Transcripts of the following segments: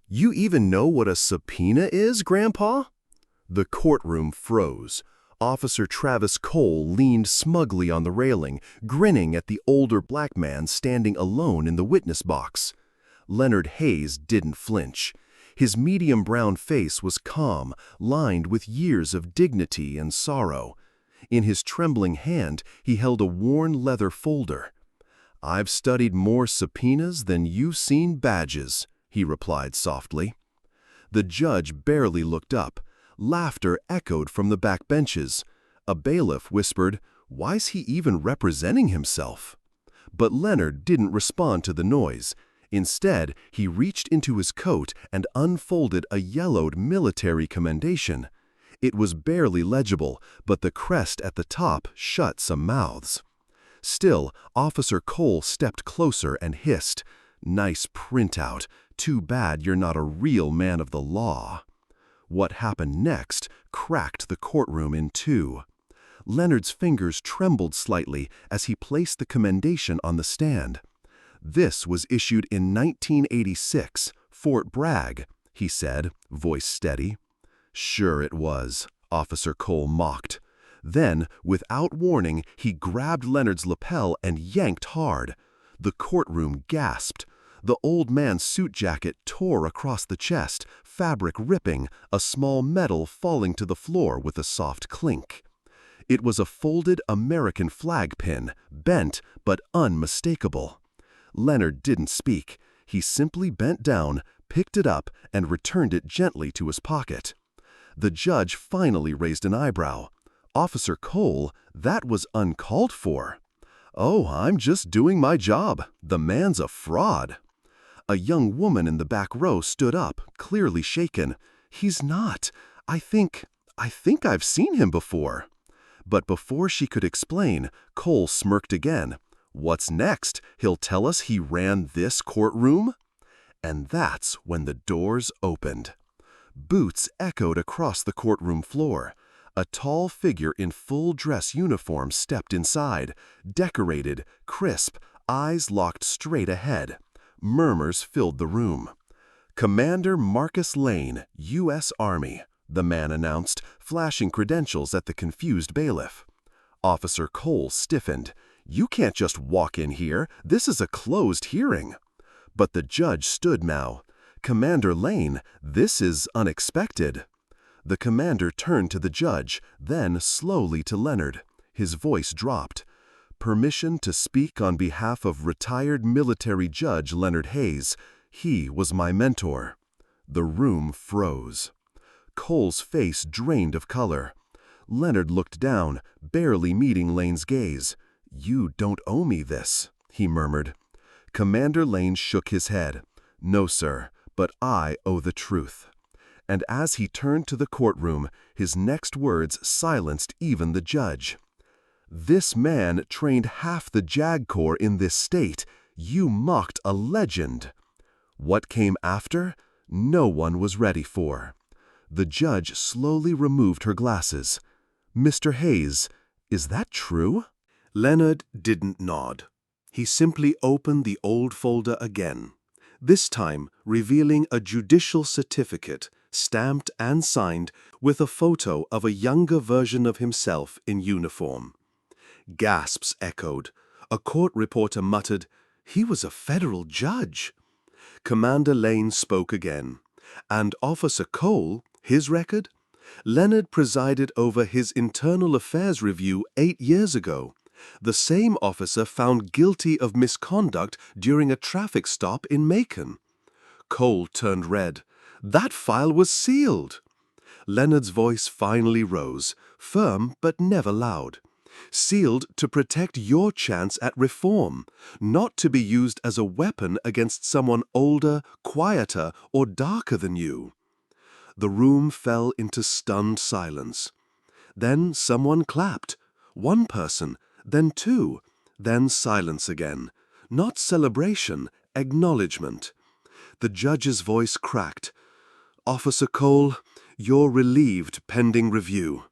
You even know what a subpoena is, Grandpa? The courtroom froze. Officer Travis Cole leaned smugly on the railing, grinning at the older black man standing alone in the witness box. Leonard Hayes didn't flinch. His medium-brown face was calm, lined with years of dignity and sorrow. In his trembling hand, he held a worn leather folder. "I've studied more subpoenas than you've seen badges," he replied softly. The judge barely looked up. Laughter echoed from the back benches. A bailiff whispered, "Why's he even representing himself?" But Leonard didn't respond to the noise. Instead, he reached into his coat and unfolded a yellowed military commendation. It was barely legible, but the crest at the top shut some mouths. Still, Officer Cole stepped closer and hissed, "Nice printout. Too bad you're not a real man of the law." What happened next cracked the courtroom in two. Leonard's fingers trembled slightly as he placed the commendation on the stand. "This was issued in 1986, Fort Bragg," he said, voice steady. "Sure it was," Officer Cole mocked. Then, without warning, he grabbed Leonard's lapel and yanked hard. The courtroom gasped. The old man's suit jacket tore across the chest, fabric ripping, a small medal falling to the floor with a soft clink. It was a folded American flag pin, bent but unmistakable. Leonard didn't speak. He simply bent down, picked it up, and returned it gently to his pocket. The judge finally raised an eyebrow. "Officer Cole, that was uncalled for." "Oh, I'm just doing my job. The man's a fraud." A young woman in the back row stood up, clearly shaken. "He's not. I think I've seen him before." But before she could explain, Cole smirked again. "What's next? He'll tell us he ran this courtroom?" And that's when the doors opened. Boots echoed across the courtroom floor. A tall figure in full dress uniform stepped inside, decorated, crisp, eyes locked straight ahead. Murmurs filled the room. "Commander Marcus Lane, U.S. Army," the man announced, flashing credentials at the confused bailiff. Officer Cole stiffened. "You can't just walk in here. This is a closed hearing." But the judge stood now. "Commander Lane, this is unexpected." The commander turned to the judge, then slowly to Leonard. His voice dropped. "Permission to speak on behalf of retired military judge Leonard Hayes. He was my mentor." The room froze. Cole's face drained of color. Leonard looked down, barely meeting Lane's gaze. "You don't owe me this," he murmured. Commander Lane shook his head. "No, sir, but I owe the truth." And as he turned to the courtroom, his next words silenced even the judge. "This man trained half the JAG Corps in this state. You mocked a legend." What came after? No one was ready for. The judge slowly removed her glasses. "Mr. Hayes, is that true?" Leonard didn't nod. He simply opened the old folder again, this time revealing a judicial certificate, stamped and signed, with a photo of a younger version of himself in uniform. Gasps echoed. A court reporter muttered, "He was a federal judge." Commander Lane spoke again. "And Officer Cole, his record? Leonard presided over his internal affairs review 8 years ago. The same officer found guilty of misconduct during a traffic stop in Macon." Cole turned red. "That file was sealed." Leonard's voice finally rose, firm but never loud. "Sealed to protect your chance at reform, not to be used as a weapon against someone older, quieter, or darker than you." The room fell into stunned silence. Then someone clapped. One person, then two, then silence again. Not celebration, acknowledgement. The judge's voice cracked. "Officer Cole, you're relieved pending review."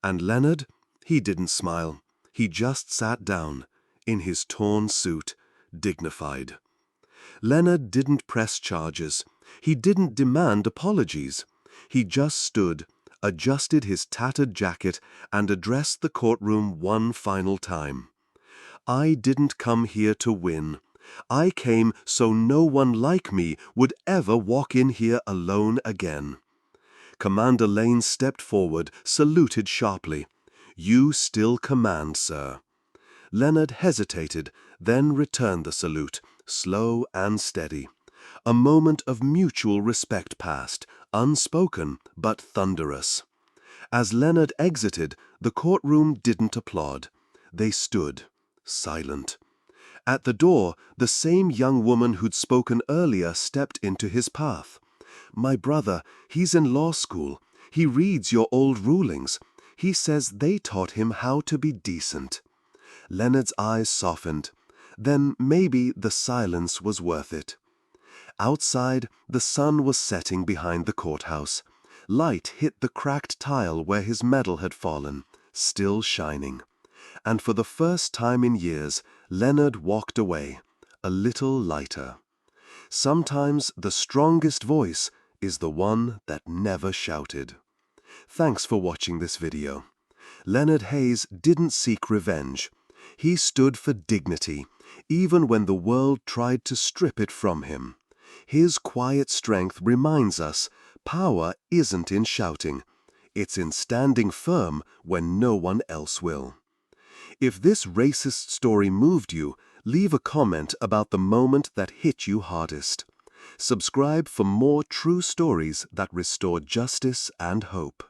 And Leonard, he didn't smile. He just sat down, in his torn suit, dignified. Leonard didn't press charges. He didn't demand apologies. He just stood, adjusted his tattered jacket, and addressed the courtroom one final time. "I didn't come here to win. I came so no one like me would ever walk in here alone again." Commander Lane stepped forward, saluted sharply. "You still command, sir." Leonard hesitated, then returned the salute, slow and steady. A moment of mutual respect passed, unspoken but thunderous. As Leonard exited, the courtroom didn't applaud. They stood, silent. At the door, the same young woman who'd spoken earlier stepped into his path. "My brother, he's in law school. He reads your old rulings. He says they taught him how to be decent." Leonard's eyes softened. Then maybe the silence was worth it. Outside, the sun was setting behind the courthouse. Light hit the cracked tile where his medal had fallen, still shining. And for the first time in years, Leonard walked away, a little lighter. Sometimes the strongest voice is the one that never shouted. Thanks for watching this video. Leonard Hayes didn't seek revenge. He stood for dignity, even when the world tried to strip it from him. His quiet strength reminds us power isn't in shouting. It's in standing firm when no one else will. If this racist story moved you, leave a comment about the moment that hit you hardest. Subscribe for more true stories that restore justice and hope.